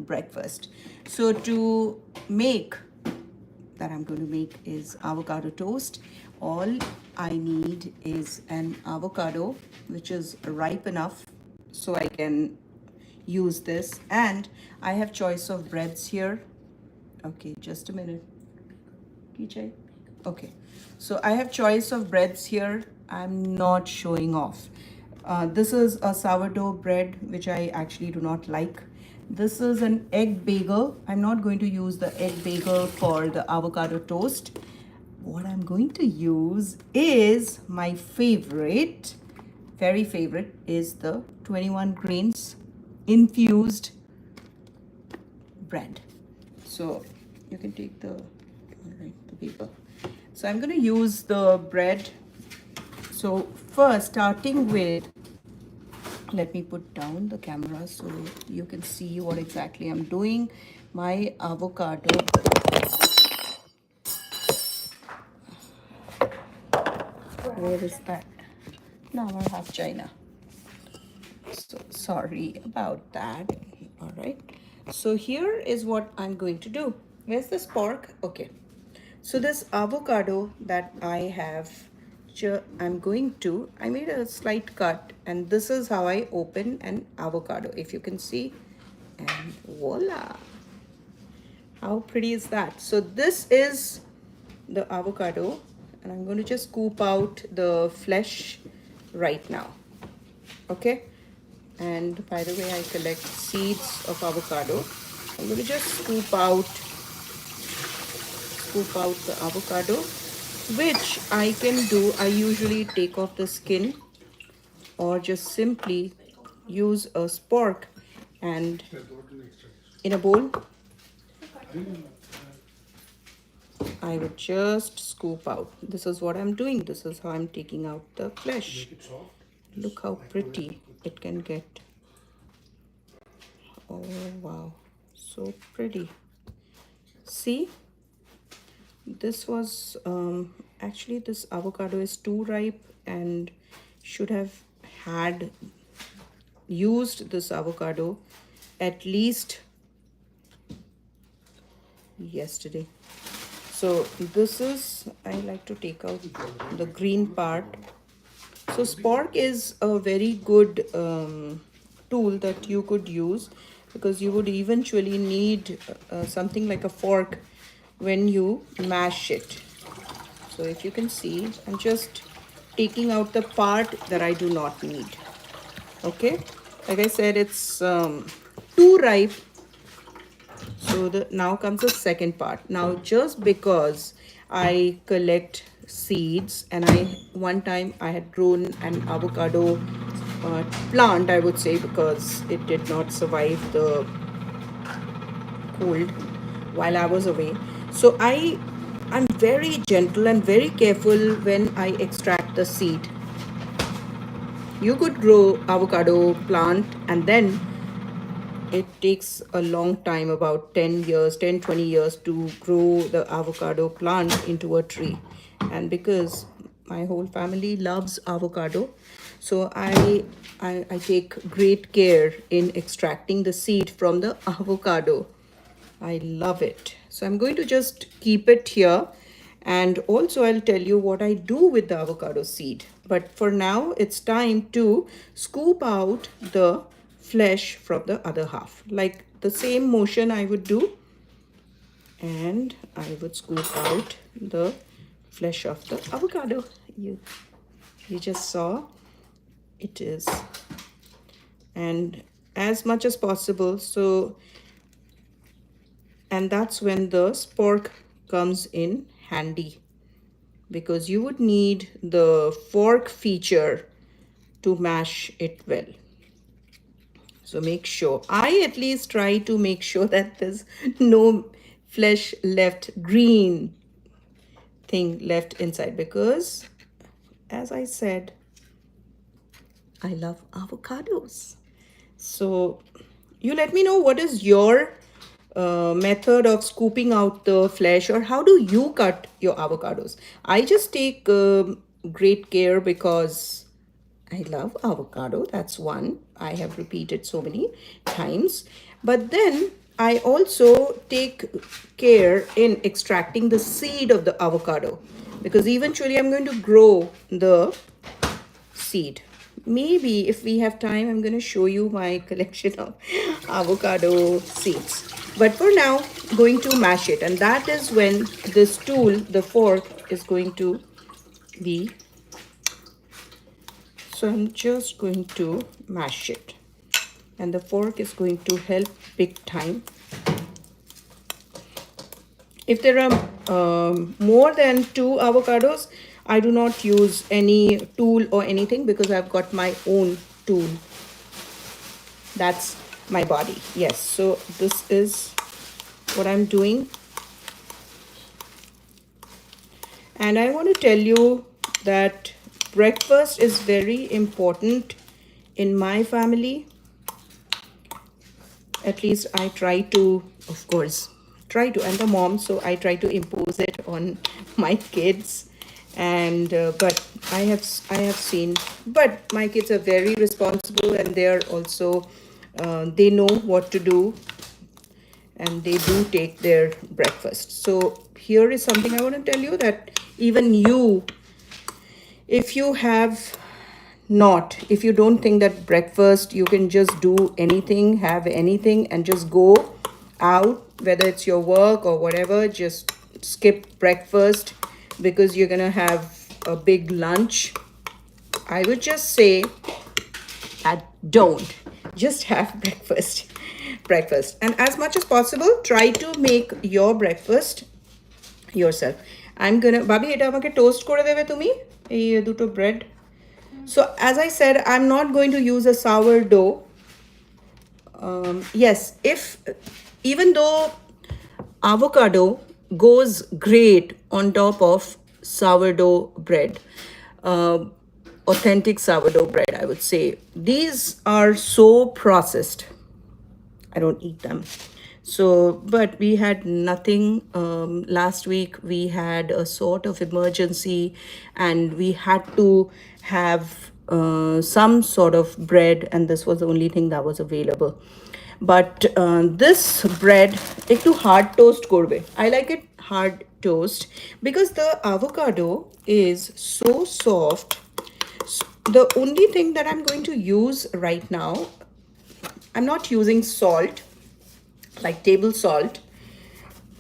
breakfast. So to make that I'm going to make is avocado toast. All I need is an avocado which is ripe enough so I can use this, and I have choice of breads here. Okay, just a minute. Kijay. Okay, so I have choice of breads here. I'm not showing off. This is a sourdough bread, which I actually do not like. This is an egg bagel. I'm not going to use the egg bagel for the avocado toast. What I'm going to use is my favorite, very favorite, is the 21 grains infused bread. So you can take the, all right, the paper. So I'm going to use the bread. So first, starting with, let me put down the camera so you can see what exactly I'm doing. My avocado. Where is that? Now I have China. So sorry about that. All right. So here is what I'm going to do. Where's the spark? Okay. So this avocado that I have, I made a slight cut, and this is how I open an avocado, if you can see. And voila. How pretty is that? So this is the avocado, and I'm going to just scoop out the flesh right now. Okay. And by the way, I collect seeds of avocado. I'm going to just scoop out the avocado, which I can do. I usually take off the skin or just simply use a spork, and in a bowl I would just scoop out. This is what I'm doing. This is how I'm taking out the flesh. Look how pretty it can get. Oh wow, so pretty. See, this was actually, this avocado is too ripe and should have had used this avocado at least yesterday. So this is, I like to take out the green part. So spork is a very good tool that you could use, because you would eventually need something like a fork when you mash it. So if you can see, I'm just taking out the part that I do not need. Okay, like I said, it's too ripe. So now comes the second part. Now, just because I collect seeds, and one time I had grown an avocado plant, I would say, because it did not survive the cold while I was away. So I'm very gentle and very careful when I extract the seed. You could grow avocado plant, and then it takes a long time, about 10 years, 20 years, to grow the avocado plant into a tree. And because my whole family loves avocado, so I take great care in extracting the seed from the avocado. I love it. So I'm going to just keep it here, and also I'll tell you what I do with the avocado seed. But for now, it's time to scoop out the flesh from the other half. Like the same motion I would do, and I would scoop out the flesh of the avocado. You just saw it is, and as much as possible. So, and that's when the spork comes in handy, because you would need the fork feature to mash it well. So make sure, I at least try to make sure that there's no flesh left, green thing left inside, because as I said, I love avocados. So you let me know what is your method of scooping out the flesh, or how do you cut your avocados? I just take great care because I love avocado. That's one I have repeated so many times. But then I also take care in extracting the seed of the avocado, because eventually I'm going to grow the seed. Maybe if we have time, I'm going to show you my collection of avocado seeds. But for now, going to mash it. And that is when this tool, the fork, is going to be. So I'm just going to mash it. And the fork is going to help big time. If there are more than 2 avocados, I do not use any tool or anything, because I've got my own tool. That's my body. Yes, so this is what I'm doing. And I want to tell you that breakfast is very important in my family. At least I try to, of course, I'm the mom, so I try to impose it on my kids. And but I have seen, but my kids are very responsible, and they're also they know what to do, and they do take their breakfast. So here is something I want to tell you, that even you, if you have not, if you don't think that breakfast you can just do anything, have anything, and just go out, whether it's your work or whatever, just skip breakfast because you're gonna have a big lunch, I would just say that don't, just have breakfast. And as much as possible, try to make your breakfast yourself. I'm gonna, Babi, এটা আমাকে toast করে দেবে তুমি এই দুটো bread. So as I said, I'm not going to use a sourdough. Yes, if even though avocado goes great on top of sourdough bread, uh, authentic sourdough bread, I would say, these are so processed, I don't eat them. So, but we had nothing. Last week we had a sort of emergency, and we had to have some sort of bread, and this was the only thing that was available. But this bread, একটু hard toast করবে. I like it hard toast because the avocado is so soft. The only thing that I'm going to use right now, I'm not using salt, like table salt.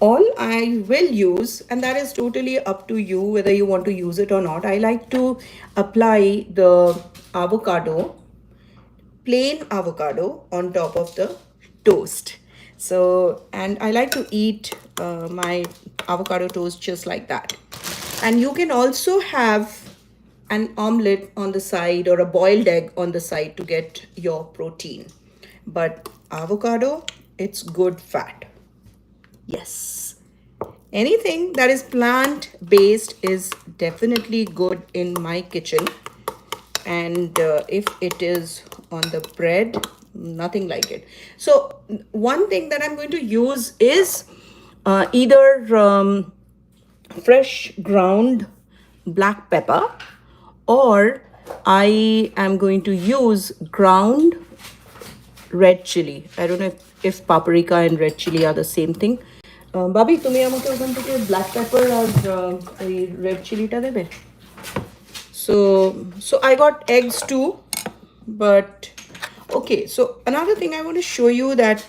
All I will use, and that is totally up to you whether you want to use it or not, I like to apply the avocado, plain avocado, on top of the toast. So, and I like to eat my avocado toast just like that. And you can also have an omelette on the side or a boiled egg on the side to get your protein. But avocado, it's good fat. Yes. Anything that is plant-based is definitely good in my kitchen. And if it is on the bread, nothing like it. So one thing that I'm going to use is either fresh ground black pepper, or I am going to use ground red chili. I don't know if paprika and red chili are the same thing. Babi, তুমি আমাকে ওখান থেকে black pepper আর এই red chili টা দেবে? So I got eggs too, but okay. So another thing I want to show you, that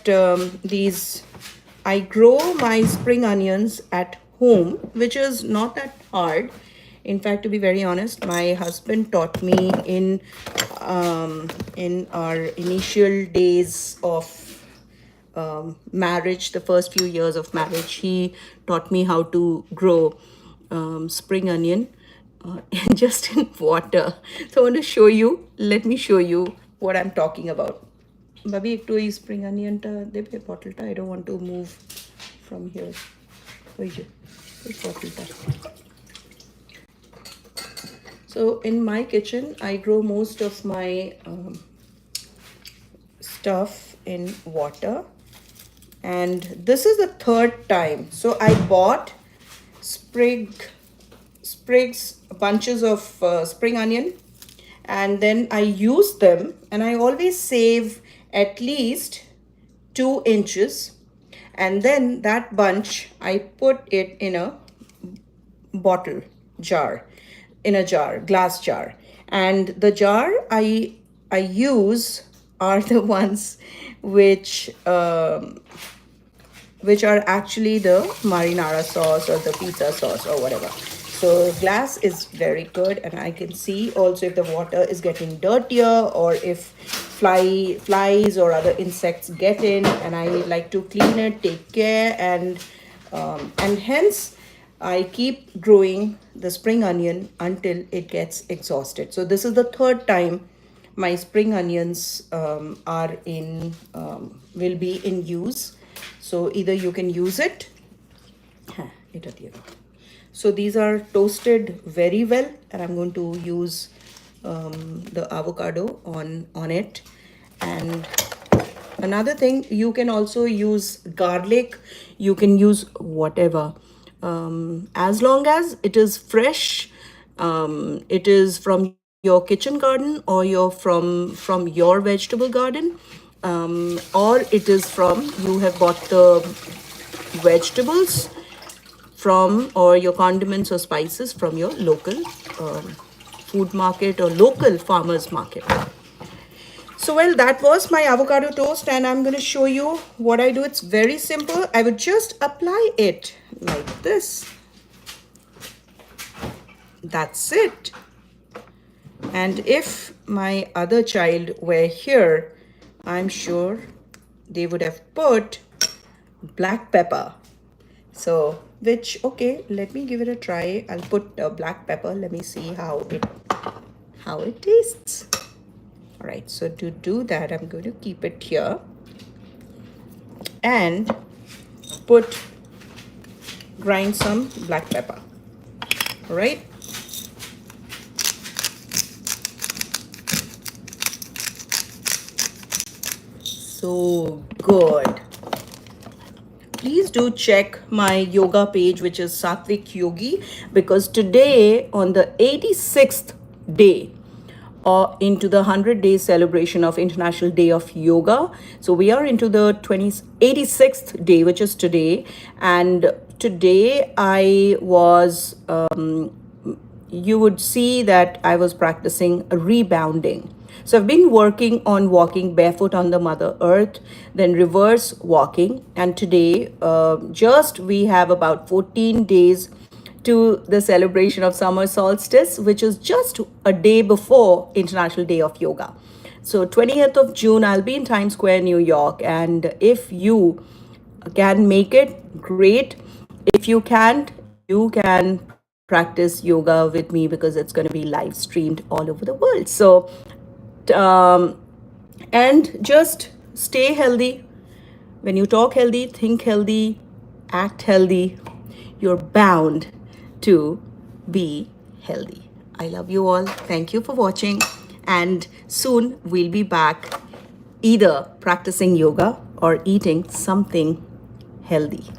I grow my spring onions at home, which is not that hard. In fact, to be very honest, my husband taught me in our initial days of marriage, the first few years of marriage, he taught me how to grow spring onion just in water. So I want to show you, let me show you what I'm talking about. Babi, ekটু এই spring onion টা দেবে বটলটা, I don't want to move from here. ওই যে এই বটলটা. So in my kitchen, I grow most of my stuff in water. And this is the third time. So I bought sprigs, bunches of spring onion, and then I use them, and I always save at least 2 inches. And then that bunch, I put it in a bottle jar, in a jar, glass jar. And the jar I use are the ones which which are actually the marinara sauce or the pizza sauce or whatever. So glass is very good, and I can see also if the water is getting dirtier or if flies or other insects get in, and I like to clean it, take care, and hence I keep growing the spring onion until it gets exhausted. So this is the third time my spring onions are in will be in use. So either you can use it. So these are toasted very well, and I'm going to use the avocado on it. And another thing, you can also use garlic. You can use whatever, as long as it is fresh. It is from your kitchen garden, or from your vegetable garden, or it is from, you have bought the vegetables from, or your condiments or spices from your local food market or local farmers market. So well, that was my avocado toast, and I'm going to show you what I do. It's very simple. I would just apply it like this. That's it. And if my other child were here, I'm sure they would have put black pepper. So, which, okay, let me give it a try. I'll put black pepper. Let me see how it tastes. All right, so to do that, I'm going to keep it here and grind some black pepper. All right. So good. Please do check my yoga page, which is Satvik Yogi, because today, on the 86th day, or into the 100-day celebration of International Day of Yoga. So we are into the 86th day, which is today. And today I was, you would see that I was practicing rebounding. So I've been working on walking barefoot on the Mother Earth, then reverse walking. And today, just we have about 14 days to the celebration of summer solstice, which is just a day before International Day of Yoga. So 20th of June, I'll be in Times Square, New York. And if you can make it, great. If you can't, you can practice yoga with me, because it's going to be live streamed all over the world. So, and just stay healthy. When you talk healthy, think healthy, act healthy, you're bound to be healthy. I love you all. Thank you for watching. And soon we'll be back either practicing yoga or eating something healthy.